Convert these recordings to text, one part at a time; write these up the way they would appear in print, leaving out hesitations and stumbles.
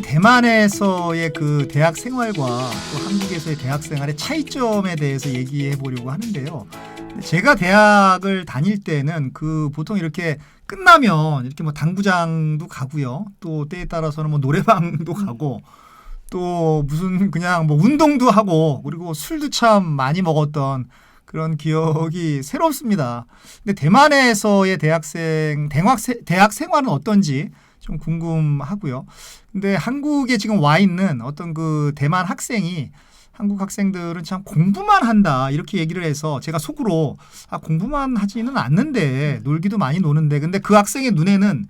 대만에서의 그 대학 생활과 또 한국에서의 대학 생활의 차이점에 대해서 얘기해 보려고 하는데요. 제가 대학을 다닐 때는 그 보통 이렇게 끝나면 이렇게 뭐 당구장도 가고요. 또 때에 따라서는 뭐 노래방도 가고 또 무슨 그냥 뭐 운동도 하고 그리고 술도 참 많이 먹었던 그런 기억이 새롭습니다. 근데 대만에서의 대학 생활은 어떤지 좀 궁금하고요. 근데 한국에 지금 와 있는 어떤 그 대만 학생이 한국 학생들은 참 공부만 한다 이렇게 얘기를 해서 제가 속으로 공부만 하지는 않는데 놀기도 많이 노는데 근데 그 학생의 눈에는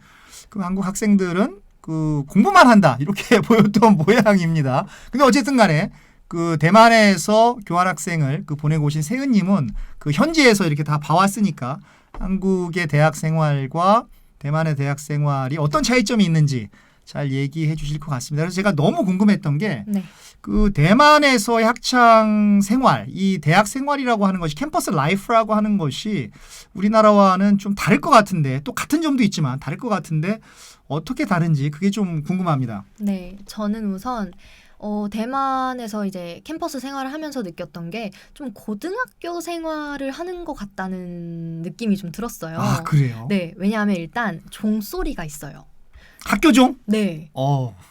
그 한국 학생들은 그 공부만 한다 이렇게 보였던 모양입니다. 근데 어쨌든 간에 그 대만에서 교환학생을 그 보내고 오신 세은님은 그 현지에서 이렇게 다 봐왔으니까 한국의 대학 생활과 대만의 대학 생활이 어떤 차이점이 있는지 잘 얘기해 주실 것 같습니다. 그래서 제가 너무 궁금했던 게 그 대만에서의 학창 생활, 이 대학 생활이라고 하는 것이 캠퍼스 라이프라고 하는 것이 우리나라와는 좀 다를 것 같은데 또 같은 점도 있지만 다를 것 같은데 어떻게 다른지 그게 좀 궁금합니다. 네, 저는 우선 대만에서 이제 캠퍼스 생활을 하면서 느꼈던 게 좀 고등학교 생활을 하는 것 같다는 느낌이 좀 들었어요. 아, 그래요? 네, 왜냐하면 일단 종소리가 있어요. 학교종? 네.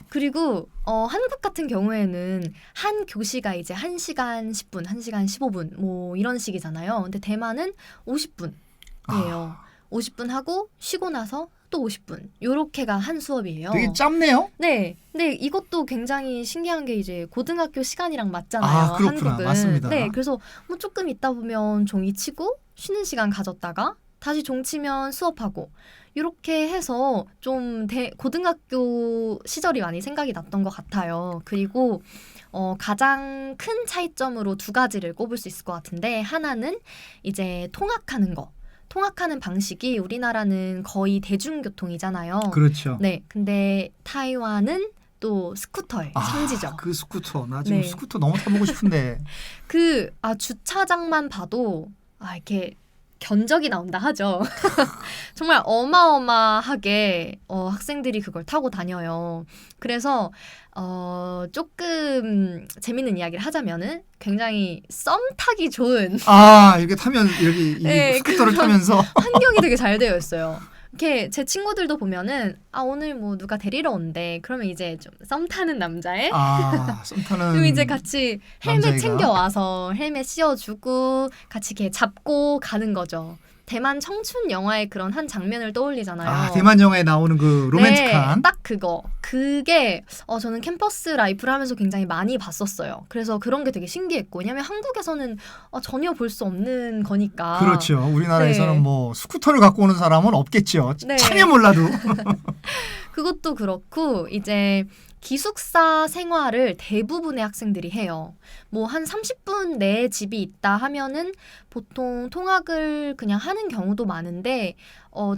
그리고 한국 같은 경우에는 한 교시가 이제 1시간 10분, 1시간 15분 뭐 이런 식이잖아요. 근데 대만은 50분이에요. 50분 하고 쉬고 나서 또 50분. 요렇게가 한 수업이에요. 되게 짧네요. 네. 근데 이것도 굉장히 신기한 게 이제 고등학교 시간이랑 맞잖아요. 아, 그렇구나. 한국은. 맞습니다. 네. 그래서 뭐 조금 있다 보면 종이 치고 쉬는 시간 가졌다가 다시 종 치면 수업하고 이렇게 해서 좀 고등학교 시절이 많이 생각이 났던 것 같아요. 그리고 가장 큰 차이점으로 두 가지를 꼽을 수 있을 것 같은데 하나는 이제 통학하는 거. 통학하는 방식이 우리나라는 거의 대중교통이잖아요. 그렇죠. 네, 근데 타이완은 또 스쿠터의 성지죠. 그 스쿠터. 나 지금 네. 스쿠터 너무 타보고 싶은데. 주차장만 봐도 이렇게 견적이 나온다 하죠. 정말 어마어마하게 학생들이 그걸 타고 다녀요. 그래서 조금 재밌는 이야기를 하자면은 굉장히 썸 타기 좋은 이렇게 타면 이렇게 네, 스쿠터를 타면서 환경이 되게 잘 되어 있어요. 이렇게 제 친구들도 보면은 오늘 뭐 누가 데리러 온대. 그러면 이제 좀 썸 타는 남자애. 썸 타는 그럼 이제 같이 헬멧 남자애가? 챙겨 와서 헬멧 씌워주고 같이 이렇게 잡고 가는 거죠. 대만 청춘 영화의 그런 한 장면을 떠올리잖아요. 대만 영화에 나오는 그 로맨틱한. 네, 딱 그거. 그게 저는 캠퍼스 라이프를 하면서 굉장히 많이 봤었어요. 그래서 그런 게 되게 신기했고 왜냐면 한국에서는 전혀 볼 수 없는 거니까. 그렇죠. 우리나라에서는 네. 뭐 스쿠터를 갖고 오는 사람은 없겠죠. 네. 차면 몰라도. 그것도 그렇고 이제 기숙사 생활을 대부분의 학생들이 해요. 뭐 한 30분 내에 집이 있다 하면은 보통 통학을 그냥 하는 경우도 많은데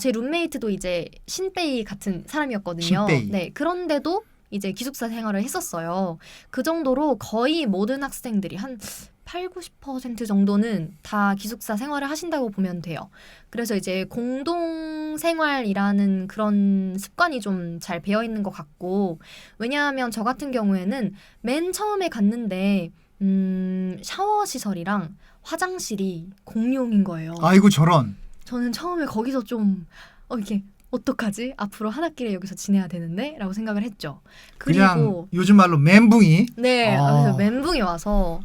제 룸메이트도 이제 신베이 같은 사람이었거든요. 신베이. 네, 그런데도 이제 기숙사 생활을 했었어요. 그 정도로 거의 모든 학생들이 한 80~90% 정도는 다 기숙사 생활을 하신다고 보면 돼요. 그래서 이제 공동 생활이라는 그런 습관이 좀 잘 배어 있는 것 같고 왜냐하면 저 같은 경우에는 맨 처음에 갔는데 샤워 시설이랑 화장실이 공용인 거예요. 아이고 저런. 저는 처음에 거기서 좀 이렇게 어떡하지? 앞으로 한 학기를 여기서 지내야 되는데? 라고 생각을 했죠. 그냥 그리고 요즘 말로 멘붕이. 네, 그래서 멘붕이 와서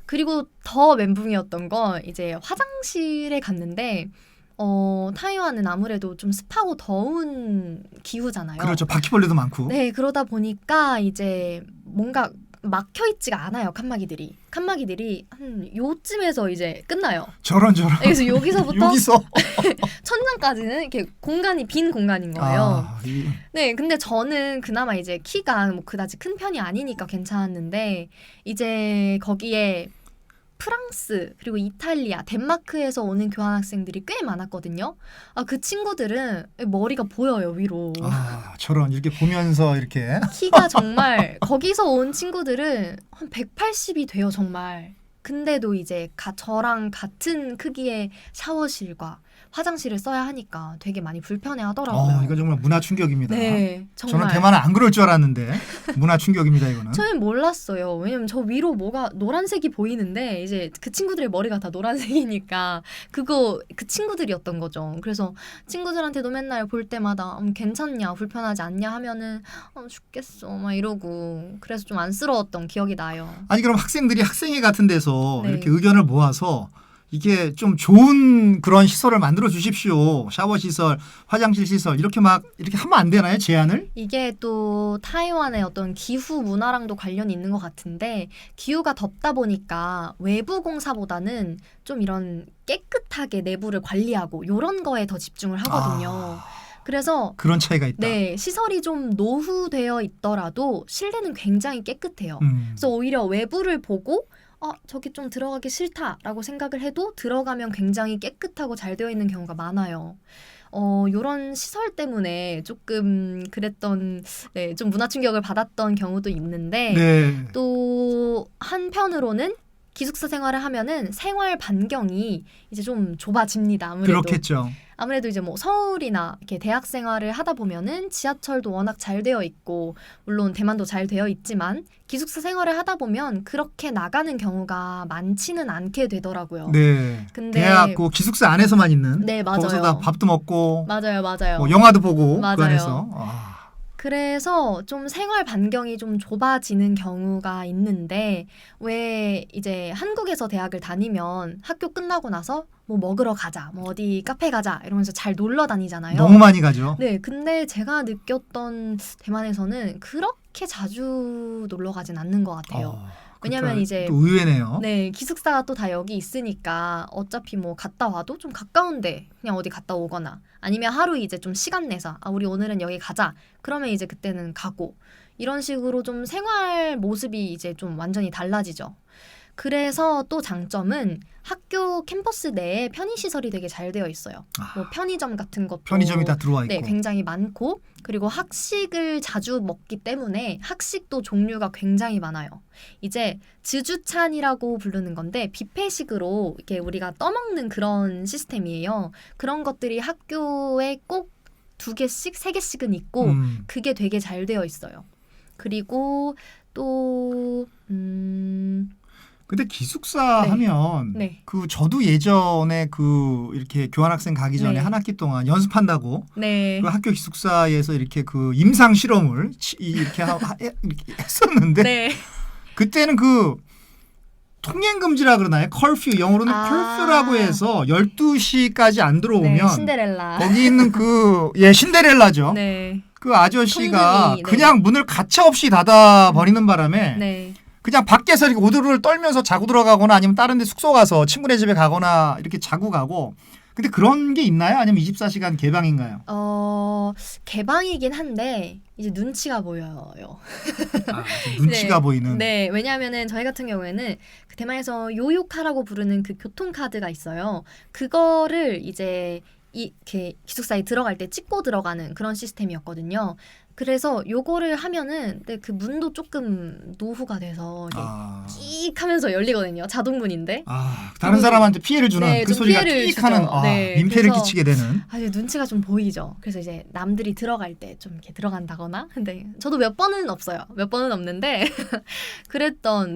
그리고 더 멘붕이었던 건 이제 화장실에 갔는데 타이완은 아무래도 좀 습하고 더운 기후잖아요. 그렇죠. 바퀴벌레도 많고. 네, 그러다 보니까 이제 뭔가 막혀있지가 않아요. 칸막이들이 한 요쯤에서 이제 끝나요. 저런. 그래서 여기서부터 여기서. 천장까지는 이렇게 빈 공간인 거예요. 네, 근데 저는 그나마 이제 키가 뭐 그다지 큰 편이 아니니까 괜찮았는데 이제 거기에 프랑스 그리고 이탈리아, 덴마크에서 오는 교환학생들이 꽤 많았거든요. 그 친구들은 머리가 보여요 위로. 저런 이렇게 보면서 이렇게. 키가 정말 거기서 온 친구들은 한 180이 돼요 정말. 근데도 이제 저랑 같은 크기의 샤워실과 화장실을 써야 하니까 되게 많이 불편해 하더라고요. 이거 정말 문화 충격입니다. 네, 정말. 저는 대만은 안 그럴 줄 알았는데 문화 충격입니다, 이거는. 저는 몰랐어요. 왜냐면 저 위로 뭐가 노란색이 보이는데 이제 그 친구들의 머리가 다 노란색이니까 그 친구들이었던 거죠. 그래서 친구들한테도 맨날 볼 때마다 괜찮냐, 불편하지 않냐 하면은 죽겠어 막 이러고 그래서 좀 안쓰러웠던 기억이 나요. 아니 그럼 학생들이 학생회 같은 데서 네. 이렇게 의견을 모아서 이게 좀 좋은 그런 시설을 만들어 주십시오. 샤워 시설, 화장실 시설 이렇게 하면 안 되나요? 제안을? 이게 또 타이완의 어떤 기후 문화랑도 관련이 있는 것 같은데 기후가 덥다 보니까 외부 공사보다는 좀 이런 깨끗하게 내부를 관리하고 이런 거에 더 집중을 하거든요. 그래서 그런 차이가 있다. 네, 시설이 좀 노후되어 있더라도 실내는 굉장히 깨끗해요. 음. 그래서 오히려 외부를 보고 저기 좀 들어가기 싫다라고 생각을 해도 들어가면 굉장히 깨끗하고 잘 되어 있는 경우가 많아요. 요런 시설 때문에 조금 그랬던, 네, 좀 문화 충격을 받았던 경우도 있는데, 네. 또 한편으로는 기숙사 생활을 하면은 생활 반경이 이제 좀 좁아집니다. 아무래도. 그렇겠죠. 아무래도 이제 뭐 서울이나 이렇게 대학 생활을 하다 보면은 지하철도 워낙 잘 되어 있고 물론 대만도 잘 되어 있지만 기숙사 생활을 하다 보면 그렇게 나가는 경우가 많지는 않게 되더라고요. 네. 근데 대학 그 기숙사 안에서만 있는. 네, 맞아요. 거기서 다 밥도 먹고 맞아요. 뭐 영화도 보고 그 맞아요. 안에서. 그래서 좀 생활 반경이 좀 좁아지는 경우가 있는데 왜 이제 한국에서 대학을 다니면 학교 끝나고 나서 뭐 먹으러 가자, 뭐 어디 카페 가자 이러면서 잘 놀러 다니잖아요. 너무 많이 가죠. 네, 근데 제가 느꼈던 대만에서는 그렇게 자주 놀러 가진 않는 것 같아요. 왜냐면 이제 또 의외네요. 네, 기숙사가 또 다 여기 있으니까 어차피 뭐 갔다 와도 좀 가까운데 그냥 어디 갔다 오거나 아니면 하루 이제 좀 시간 내서 우리 오늘은 여기 가자. 그러면 이제 그때는 가고 이런 식으로 좀 생활 모습이 이제 좀 완전히 달라지죠. 그래서 또 장점은 학교 캠퍼스 내에 편의시설이 되게 잘 되어 있어요. 뭐 편의점 같은 것도 편의점이 다 들어와 있고. 네, 굉장히 많고 그리고 학식을 자주 먹기 때문에 학식도 종류가 굉장히 많아요. 이제 즈주찬이라고 부르는 건데 뷔페식으로 이렇게 우리가 떠먹는 그런 시스템이에요. 그런 것들이 학교에 꼭 2개씩, 3개씩은 있고 그게 되게 잘 되어 있어요. 그리고 또 근데 기숙사 네. 하면 네. 저도 예전에 이렇게 교환학생 가기 전에 네. 한 학기 동안 연습한다고 네. 그 학교 기숙사에서 이렇게 임상 실험을 이렇게 했었는데 네. 그때는 통행 금지라 그러나요? 커퓨 영어로는 커퓨라고 해서 12시까지 안 들어오면 네, 신데렐라. 거기 있는 신데렐라죠. 네. 그 아저씨가 통금이, 네. 그냥 문을 가차없이 닫아 버리는 바람에 네. 그냥 밖에서 이렇게 오두를 떨면서 자고 들어가거나 아니면 다른 데 숙소 가서 친구네 집에 가거나 이렇게 자고 가고. 근데 그런 게 있나요? 아니면 24시간 개방인가요? 개방이긴 한데 이제 눈치가 보여요. 눈치가 네. 보이는. 네, 왜냐하면은 저희 같은 경우에는 그 대만에서 요요카라고 부르는 그 교통카드가 있어요. 그거를 이제 이렇게 기숙사에 들어갈 때 찍고 들어가는 그런 시스템이었거든요. 그래서 요거를 하면은 그 문도 조금 노후가 돼서 이게 끽 하면서 열리거든요. 자동문인데. 다른 사람한테 피해를 주는 네, 그 좀 소리가 피해를 끽 하는 주죠. 네, 민폐를 그래서 끼치게 되는. 이제 눈치가 좀 보이죠. 그래서 이제 남들이 들어갈 때 좀 이렇게 들어간다거나. 근데 저도 몇 번은 없어요. 몇 번은 없는데 그랬던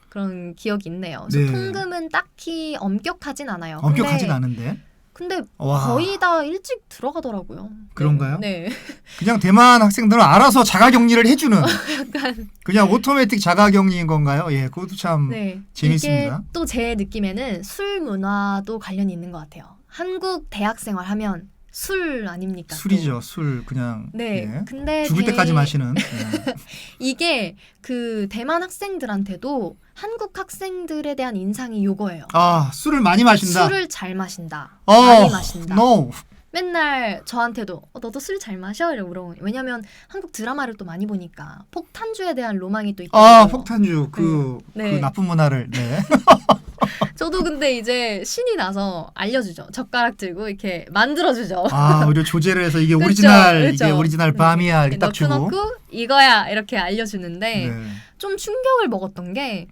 그런 기억이 있네요. 그래서 네. 통금은 딱히 엄격하진 않아요. 엄격하진 않은데. 근데 와. 거의 다 일찍 들어가더라고요. 그런가요? 네. 그냥 대만 학생들은 알아서 자가격리를 해주는 약간 그냥 오토매틱 자가격리인 건가요? 예, 그것도 참 재밌습니다. 이게 또 제 느낌에는 술 문화도 관련이 있는 것 같아요. 한국 대학 생활 하면 술 아닙니까? 술이죠. 또. 술 그냥 네. 예. 근데 죽을 때까지 마시는. 예. 이게 대만 학생들한테도 한국 학생들에 대한 인상이 요거예요. 술을 많이 마신다. 술을 잘 마신다. 많이 마신다. No. 맨날 저한테도 너도 술 잘 마셔? 이러고 물어보니 왜냐면 한국 드라마를 또 많이 보니까 폭탄주에 대한 로망이 또 있더라고요. 폭탄주 그 나쁜 문화를. 네. 저도 근데 이제 신이 나서 알려주죠. 젓가락 들고 이렇게 만들어주죠. 오히려 조제를 해서 이게 그쵸, 오리지널 그쵸. 이게 오리지널 밤이야 이렇게 딱 주고. 넣고 이거야 이렇게 알려주는데 네. 좀 충격을 먹었던 게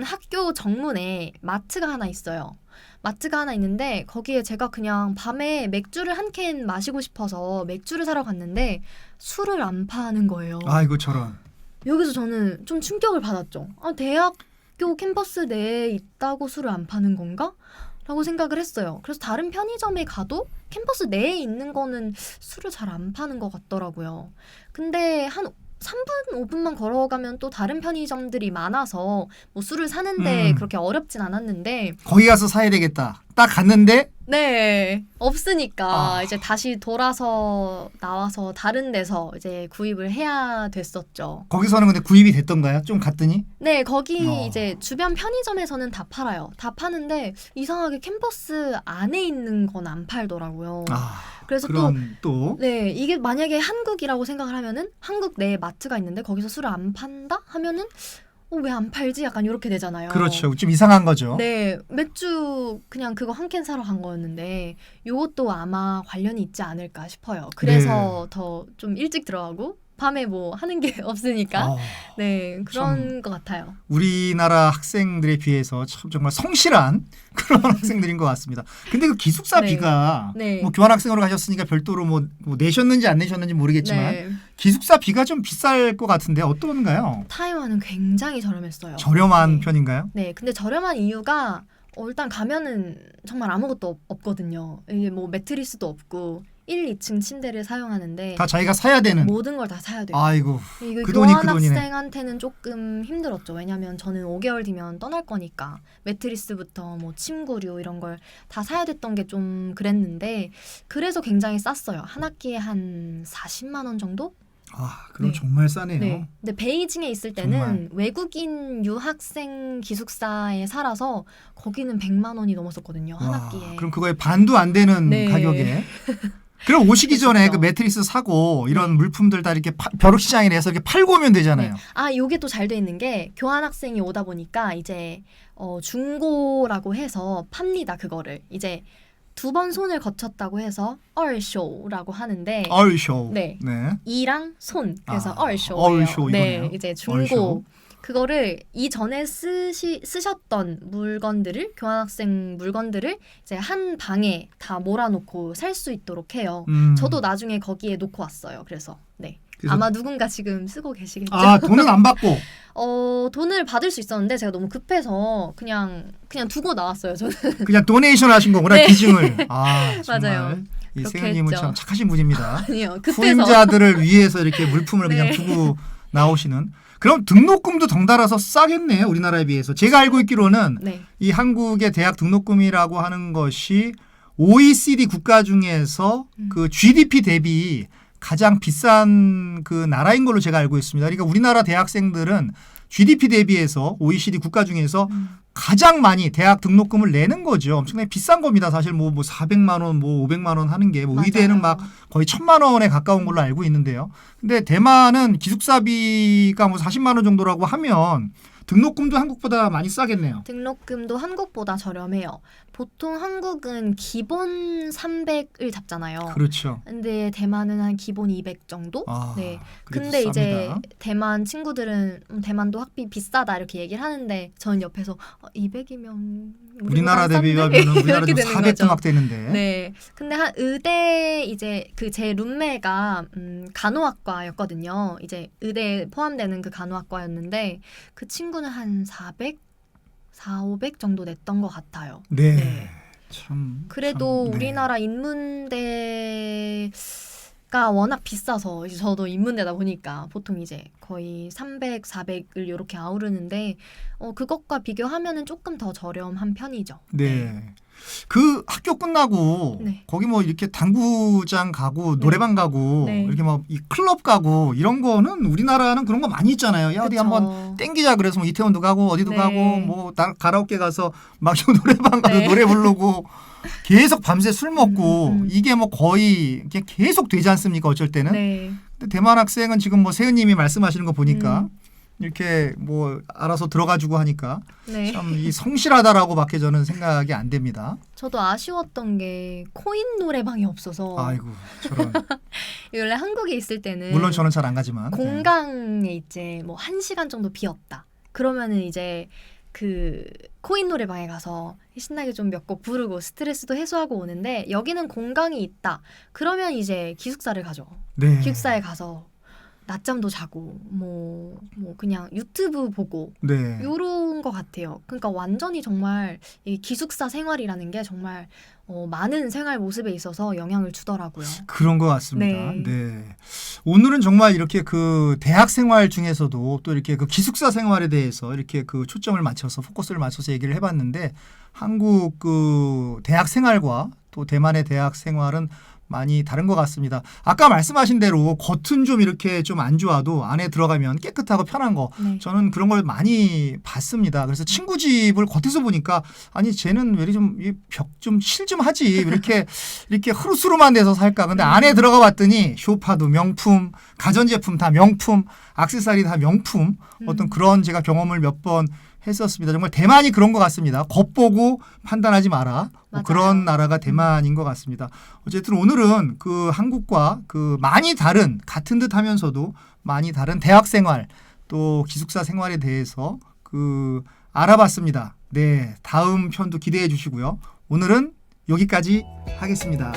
학교 정문에 마트가 하나 있어요. 마트가 하나 있는데 거기에 제가 그냥 밤에 맥주를 한 캔 마시고 싶어서 맥주를 사러 갔는데 술을 안 파는 거예요. 아이고 저런. 여기서 저는 좀 충격을 받았죠. 아, 대학교 캠퍼스 내에 있다고 술을 안 파는 건가? 라고 생각을 했어요. 그래서 다른 편의점에 가도 캠퍼스 내에 있는 거는 술을 잘 안 파는 것 같더라고요. 근데 한 3분, 5분만 걸어가면 또 다른 편의점들이 많아서 뭐 술을 사는데 그렇게 어렵진 않았는데 거기 가서 사야 되겠다. 딱 갔는데 네, 없으니까 아. 이제 다시 돌아서 나와서 다른 데서 이제 구입을 해야 됐었죠. 거기서는 근데 구입이 됐던가요? 좀 갔더니? 네, 거기 어. 이제 주변 편의점에서는 다 팔아요. 다 파는데 이상하게 캠퍼스 안에 있는 건 안 팔더라고요. 아, 그래서 그럼 또 네, 이게 만약에 한국이라고 생각을 하면은 한국 내에 마트가 있는데 거기서 술을 안 판다 하면은 왜 안 팔지? 약간 이렇게 되잖아요. 그렇죠. 좀 이상한 거죠. 네, 맥주 그냥 그거 한 캔 사러 간 거였는데 요것도 아마 관련이 있지 않을까 싶어요. 그래서 더 좀 일찍 들어가고 밤에 뭐 하는 게 없으니까 어, 네, 그런 것 같아요. 우리나라 학생들에 비해서 참 정말 성실한 그런 학생들인 것 같습니다. 근데 그 기숙사비가 네. 뭐 교환학생으로 가셨으니까 별도로 뭐 내셨는지 안 내셨는지 모르겠지만 네, 기숙사비가 좀 비쌀 것 같은데 어떤가요? 타이완은 굉장히 저렴했어요. 저렴한 네. 편인가요? 네, 근데 저렴한 이유가 일단 가면은 정말 아무것도 없거든요. 이게 뭐 매트리스도 없고 1, 2층 침대를 사용하는데 다 자기가 사야 되는. 모든 걸 다 사야 돼요. 아이고 이거 그 돈이 그 교환학생한테는 조금 힘들었죠. 왜냐하면 저는 5개월 뒤면 떠날 거니까 매트리스부터 뭐 침구류 이런 걸 다 사야 됐던 게 좀 그랬는데 그래서 굉장히 쌌어요. 한 학기에 한 40만 원 정도? 아 그럼 네. 정말 싸네요. 네. 근데 베이징에 있을 때는 정말. 외국인 유학생 기숙사에 살아서 거기는 100만 원이 넘었었거든요. 한 와, 학기에. 그럼 그거에 반도 안 되는 네. 가격에. 그럼 오시기 전에 그렇죠. 그 매트리스 사고 이런 네. 물품들 다 이렇게 벼룩시장이라서 이렇게 팔고 오면 되잖아요. 네. 아, 요게 또 잘 돼 있는 게 교환학생이 오다 보니까 이제 중고라고 해서 팝니다. 그거를 이제 2번 손을 거쳤다고 해서 얼쇼라고 하는데 얼쇼. 네. 네. 이랑 손 그래서 아, 얼쇼예요. 얼쇼 네, 이거네요. 이제 중고 얼쇼. 그거를 이전에 쓰셨던 물건들을 교환학생 물건들을 이제 한 방에 다 몰아놓고 살 수 있도록 해요. 저도 나중에 거기에 놓고 왔어요. 그래서 네. 그래서- 아마 누군가 지금 쓰고 계시겠죠. 아 돈은 안 받고. 돈을 받을 수 있었는데 제가 너무 급해서 그냥 두고 나왔어요. 저는. 그냥 도네이션 하신 거구나 네. 기증을. 아 정말 맞아요. 이 그렇게 세연님은 했죠. 참 착하신 분입니다. 아니요. 급해서. 후임자들을 위해서 이렇게 물품을 그냥 네. 두고 나오시는. 그럼 등록금도 덩달아서 싸겠네요 우리나라에 비해서. 제가 알고 있기로는 네. 이 한국의 대학 등록금이라고 하는 것이 OECD 국가 중에서 그 GDP 대비 가장 비싼 그 나라인 걸로 제가 알고 있습니다. 그러니까 우리나라 대학생들은 GDP 대비해서 OECD 국가 중에서 가장 많이 대학 등록금을 내는 거죠. 엄청나게 비싼 겁니다. 사실 뭐 400만 원, 뭐 500만 원 하는 게 뭐 의대는 막 거의 1000만 원에 가까운 걸로 알고 있는데요. 근데 대만은 기숙사비가 뭐 40만 원 정도라고 하면 등록금도 한국보다 많이 싸겠네요. 등록금도 한국보다 저렴해요. 보통 한국은 기본 300을 잡잖아요. 그렇죠. 근데 대만은 한 기본 200 정도? 아, 네. 그래도 근데 이제 쌉니다. 대만 친구들은 대만도 학비 비싸다 이렇게 얘기를 하는데 저는 옆에서 200이면 우리나라 대비하면 우리나라 좀 400도 막 되는데. 네. 근데 한 의대 이제 그 제 룸메가 간호학과였거든요. 이제 의대에 포함되는 그 간호학과였는데 그 친구는 한 400, 500 정도 냈던 것 같아요. 네. 네. 참. 그래도 참, 네. 우리나라 인문대가 워낙 비싸서 이제 저도 인문대다 보니까 보통 이제 거의 300, 400을 이렇게 아우르는데 그것과 비교하면은 조금 더 저렴한 편이죠. 네. 그 학교 끝나고 네. 거기 뭐 이렇게 당구장 가고 노래방 가고 네. 이렇게 뭐 이 클럽 가고 이런 거는 우리나라는 그런 거 많이 있잖아요. 야 어디 그쵸. 한번 땡기자 그래서 뭐 이태원도 가고 어디도 네. 가고 뭐 가라오케 가서 막 노래방 가서 네. 노래 부르고 계속 밤새 술 먹고 이게 이게 뭐 거의 그냥 계속 되지 않습니까? 어쩔 때는. 네. 근데 대만 학생은 지금 뭐 세은님이 말씀하시는 거 보니까 음. 이렇게 뭐 알아서 들어가지고 하니까 네. 참 이 성실하다라고밖에 저는 생각이 안 됩니다. 저도 아쉬웠던 게 코인 노래방이 없어서 아이고 저런. 원래 한국에 있을 때는 물론 저는 잘 안 가지만. 네. 공강에 이제 뭐 1시간 정도 비었다. 그러면은 이제 그 코인 노래방에 가서 신나게 좀 몇 곡 부르고 스트레스도 해소하고 오는데 여기는 공강이 있다. 그러면 이제 기숙사를 가죠. 네. 기숙사에 가서 낮잠도 자고 뭐 그냥 유튜브 보고 네. 요런 것 같아요. 그러니까 완전히 정말 이 기숙사 생활이라는 게 정말 많은 생활 모습에 있어서 영향을 주더라고요. 그런 것 같습니다. 네. 네. 오늘은 정말 이렇게 그 대학 생활 중에서도 또 이렇게 그 기숙사 생활에 대해서 이렇게 그 초점을 맞춰서 포커스를 맞춰서 얘기를 해봤는데 한국 그 대학 생활과 또 대만의 대학 생활은 많이 다른 것 같습니다. 아까 말씀하신 대로 겉은 좀 이렇게 좀 안 좋아도 안에 들어가면 깨끗하고 편한 거 네. 저는 그런 걸 많이 봤습니다. 그래서 친구 집을 겉에서 보니까 아니 쟤는 왜 이렇게 좀 벽 좀 칠 좀 하지 이렇게 흐르스름한 데서 살까. 근데 안에 들어가 봤더니 쇼파도 명품, 가전제품 다 명품, 액세서리 다 명품. 어떤 그런 제가 경험을 몇 번 했었습니다. 정말 대만이 그런 것 같습니다. 겉보고 판단하지 마라. 뭐 맞아요. 그런 나라가 대만인 것 같습니다. 어쨌든 오늘은 그 한국과 그 많이 다른 같은 듯 하면서도 많이 다른 대학 생활 또 기숙사 생활에 대해서 그 알아봤습니다. 네, 다음 편도 기대해 주시고요. 오늘은 여기까지 하겠습니다.